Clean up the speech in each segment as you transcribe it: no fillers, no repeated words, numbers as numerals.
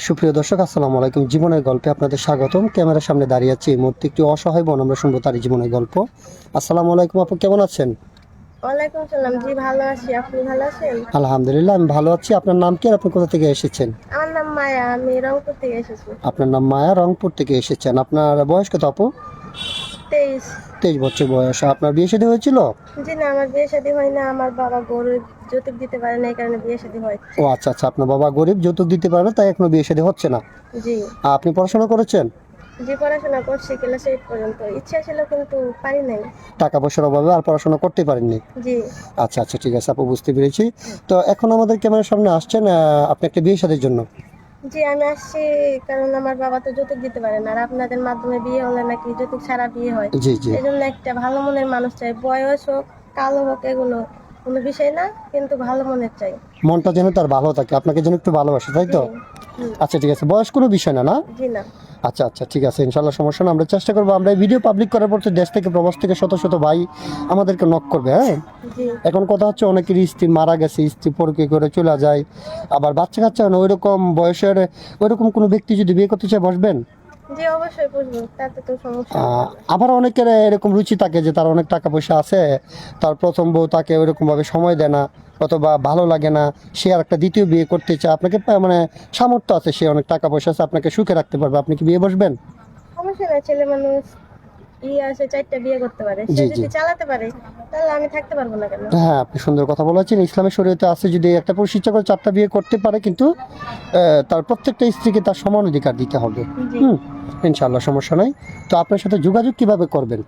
সুপ্রিয় দর্শক, আসসালামু আলাইকুম। জীবনের গল্পে আপনাদের স্বাগতম। ক্যামেরার সামনে দাঁড়িয়ে আছি এই মুহূর্তে একটি অসহায় বোন, আমরা শুনবো তারই জীবনের গল্প। আসসালামু আলাইকুম আপু, কেমন আছেন? ওয়ালাইকুম সালাম। জি, ভালো আছি। আপনি ভালো আছেন? আলহামদুলিল্লাহ, আমি ভালো আছি। আপনার নাম কি আর আপনি কোথা থেকে এসেছেন? আমার নাম মায়া, আমি রংপুর থেকে এসেছি। আপনার নাম মায়া, রংপুর থেকে এসেছেন। আপনার বয়স কত আপু? 23। 23 বছর বয়স। আপনার বিয়ে শাদী হয়েছিল? জি না, আমার বিয়ে শাদী হয় না। আমার বাবা গরিব, যৌতুক দিতে পারে না, এই কারণে বিয়ে শাদী হয়। ও আচ্ছা আচ্ছা, আপনার বাবা গরিব, যৌতুক দিতে পারে না, তাই এখনো বিয়ে শাদী হচ্ছে না। জি। আপনি পড়াশোনা করেছেন? জি, পড়াশোনা করছি ক্লাস 8 পর্যন্ত। ইচ্ছা ছিল কিন্তু পারি নাই। টাকা পয়সার অভাবে আর পড়াশোনা করতে পারেননি? জি। আচ্ছা আচ্ছা, ঠিক আছে আপু, বুঝতে পেরেছি। তো এখন আমাদের ক্যামেরার সামনে আসছেন আপনি একটা বিয়ে শাদীর জন্য? জি, আমি আসছি কারণ আমার বাবা তো যৌতুক দিতে পারে না, আর আপনাদের মাধ্যমে বিয়ে হলে নাকি যৌতুক ছাড়া বিয়ে হয়। জি জি। এই জন্য একটা ভালো মনের মানুষ চাই। বয়স হোক, কালো হোক, এগুলো কোনো বিষয় না, কিন্তু ভালো মনের চাই। মনটা যেন তার ভালো থাকে, আপনাকে যেন একটু ভালোবাসে, তাই জি। তো? হুম। আচ্ছা ঠিক আছে, বয়স কোনো বিষয় না, না? জি না। আচ্ছা আচ্ছা, ঠিক আছে, ইনশাল্লাহ সমস্যা না। আমরা চেষ্টা করবো। আমরা এই ভিডিও পাবলিক করার পর তো দেশ থেকে, প্রবাস থেকে শত শত ভাই আমাদেরকে নক করবে, হ্যাঁ। জি। এখন কথা হচ্ছে, অনেকের স্ত্রী মারা গেছে, স্ত্রী পরকে করে চলে যায়, আবার বাচ্চা কাচ্চা না, ওইরকম বয়সের ওইরকম কোনো ব্যক্তি যদি বিয়ে করতে চায়, বসবেন? জি, অবশ্যই বুঝবো, তাতে তো সমস্যা হবে না। আবার অনেকের এরকম রুচি থাকে যে তার অনেক টাকা পয়সা আছে, তার প্রথম বউ তাকে ওইরকমভাবে সময় দেয় না, অথবা ভালো লাগে না, সে আর একটা দ্বিতীয় বিয়ে করতে চায়। আপনাকে মানে সামর্থ্য আছে, সে অনেক টাকা পয়সা আছে, আপনাকে সুখে রাখতে পারবে, আপনি কি বিয়ে বসবেন? সমস্যা নাই, ছেলে মানুষ আছে, 4টা বিয়ে করতে পারে। সে জি জি। যদি চালাতে পারে তাহলে আমি থাকতে পারবো না কেন? হ্যাঁ, আপনি সুন্দর কথা বলেছেন। ইসলামের শরীয়তে আছে, যদি একটা পুরুষ ইচ্ছা করে 4টা বিয়ে করতে পারে, কিন্তু তার প্রত্যেকটা স্ত্রীকে তার সমান অধিকার দিতে হবে। জি। হুম। ইনশাআল্লাহ সমস্যা নাই। তো আপনার সাথে যোগাযোগ কিভাবে করবেন?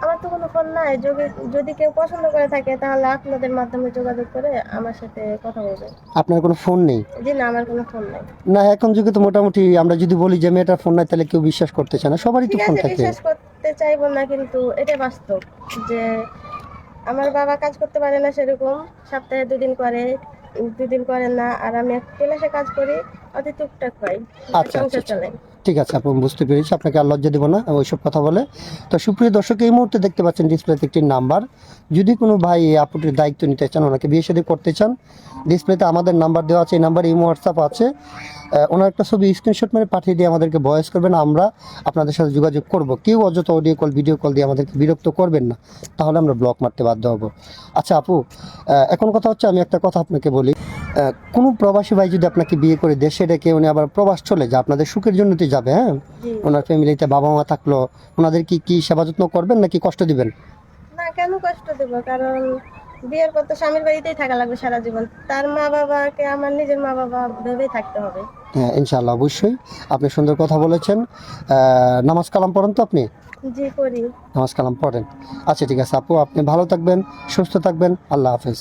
আমার তো কোনো ফোন নাই। যদি যদি কেউ পছন্দ করে থাকে তাহলে আপনাদের মাধ্যমে যোগাযোগ করে আমার সাথে কথা বলবে। আপনার কোনো ফোন নেই? জি না, আমার কোনো ফোন নাই। না, এখন যুগে তো মোটামুটি আমরা যদি বলি যে মেয়েটার ফোন নাই, তাহলে কেউ বিশ্বাস করতে চায় না, সবারই তো ঠিক ফোন আছে, থাকে। বিশ্বাস করতে চাইবো না, কিন্তু এটা বাস্তব যে আমার বাবা কাজ করতে পারে না সেরকম। সপ্তাহে 2 দিন করে, 2 দিন করেন না। আর আমি এক ক্লাসে কাজ করি, অতি টুকটাক পাই, আচ্ছা আচ্ছা সংসার আচ্ছা, চালাই। ঠিক আছে আপু, বুঝতে পেরেছি। আপনাকে আর লজ্জা দেবো না ওইসব কথা বলে। তো সুপ্রিয় দর্শক, এই মুহূর্তে দেখতে পাচ্ছেন ডিসপ্লেতে একটি নাম্বার। যদি কোনো ভাই এই আপুটির দায়িত্ব নিতে চান, ওনাকে বিয়ে শাদী করতে চান, ডিসপ্লেতে আমাদের নাম্বার দেওয়া আছে, এই নাম্বারে ইমো হোয়াটসঅ্যাপ আছে। ওনার একটা ছবি স্ক্রিনশট মেরে পাঠিয়ে দিয়ে আমাদেরকে ভয়েস করবেন, আমরা আপনাদের সাথে যোগাযোগ করব। কেউ অযথা অডিও কল, ভিডিও কল দিয়ে আমাদেরকে বিরক্ত করবেন না, তাহলে আমরা ব্লক মারতে বাধ্য হব। আচ্ছা আপু, এখন কথা হচ্ছে, আমি একটা কথা আপনাকে বলি। কোনো প্রবাসী ভাই যদি আপনাকে বিয়ে করে দেশে রেখে উনি আবার প্রবাস চলে যায়, আপনাদের সুখের জন্য তো যাবে, হ্যাঁ। জি। ওনার ফ্যামিলিতে বাবা মা থাকলো, ওনাদের কি সেবা যত্ন করবেন নাকি কষ্ট দিবেন? না, কেন কষ্ট দেব? কারণ বিয়ের পর তো স্বামীর বাড়িতেই থাকা লাগবে সারা জীবন। তার মা বাবাকে আমার নিজের মা বাবা ভেবেই থাকতে হবে। হ্যাঁ ইনশাআল্লাহ, অবশ্যই। আপনি সুন্দর কথা বলেছেন। নামাজ কালাম পড়েন তো আপনি? জি, করি। নামাজ কালাম পড়েন। আচ্ছা ঠিক আছে আপু, আপনি ভালো থাকবেন, সুস্থ থাকবেন। আল্লাহ হাফেজ।